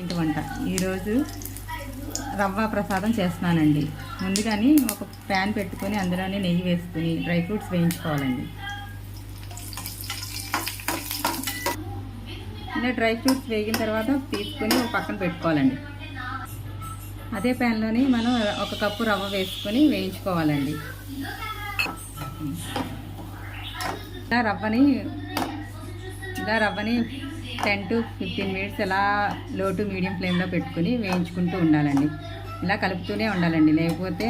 ఇంటి వంట. ఈరోజు రవ్వ ప్రసాదం చేస్తున్నానండి. ముందుగానే ఒక ప్యాన్ పెట్టుకొని అందులోనే నెయ్యి వేసుకుని డ్రై ఫ్రూట్స్ వేయించుకోవాలండి. ఇలా డ్రై ఫ్రూట్స్ వేగిన తర్వాత తీసుకొని ఒక పక్కన పెట్టుకోవాలండి. అదే ప్యాన్లోని మనం 1 కప్పు రవ్వ వేసుకొని వేయించుకోవాలండి. ఇలా రవ్వని 10 to 15 మినిట్స్ ఇలా లో టు మీడియం ఫ్లేమ్లో పెట్టుకుని వేయించుకుంటూ ఉండాలండి. ఇలా కలుపుతూనే ఉండాలండి, లేకపోతే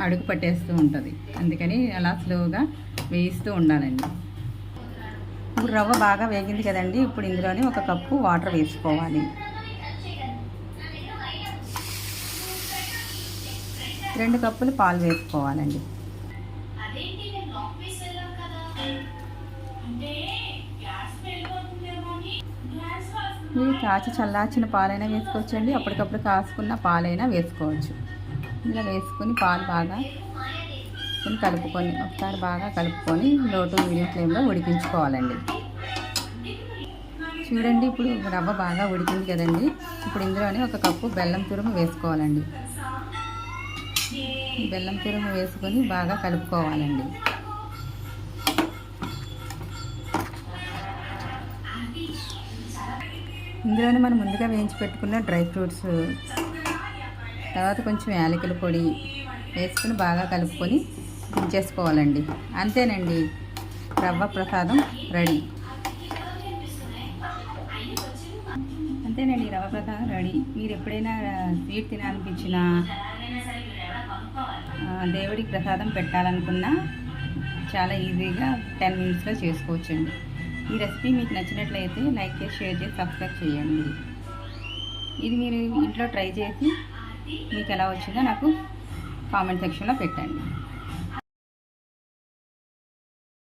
అడుగు పట్టేస్తూ ఉంటుంది. అందుకని అలా స్లోగా వేయిస్తూ ఉండాలండి. ఇప్పుడు రవ్వ బాగా వేగింది కదండి. ఇప్పుడు ఇందులోనే 1 కప్పు వాటర్ వేసుకోవాలి. 2 కప్పులు పాలు వేసుకోవాలండి. మీరు కాచి చల్లార్చిన పాలైనా వేసుకోవచ్చండి, అప్పటికప్పుడు కాసుకున్న పాలైనా వేసుకోవచ్చు. ఇలా వేసుకొని పాలు బాగా ఒకసారి బాగా కలుపుకొని లో టు మీడియం ఫ్లేమ్లో ఉడికించుకోవాలండి. చూడండి, ఇప్పుడు రవ్వ బాగా ఉడికింది కదండి. ఇప్పుడు ఇందులోనే 1 కప్పు బెల్లం తురుము వేసుకోవాలండి. బెల్లం తురుము వేసుకొని బాగా కలుపుకోవాలండి. ఇందులోనే మనం ముందుగా వేయించి పెట్టుకున్న డ్రై ఫ్రూట్స్, తర్వాత కొంచెం యాలకుల పొడి వేసుకుని బాగా కలుపుకొని దించేసుకోవాలండి. అంతేనండి, రవ్వ ప్రసాదం రెడీ. రవ్వ ప్రసాదం రెడీ. మీరు ఎప్పుడైనా స్వీట్ తినాలనిపించినా, దేవుడికి ప్రసాదం పెట్టాలనుకున్నా చాలా ఈజీగా 10 మినిట్స్లో చేసుకోవచ్చండి. ఈ రెసిపీ మీకు నచ్చినట్లయితే లైక్ చేసి, షేర్ చేసి, సబ్స్క్రైబ్ చేయండి. ఇది మీరు ఇంట్లో ట్రై చేసి మీకు ఎలా వచ్చిందో నాకు కామెంట్ సెక్షన్లో పెట్టండి.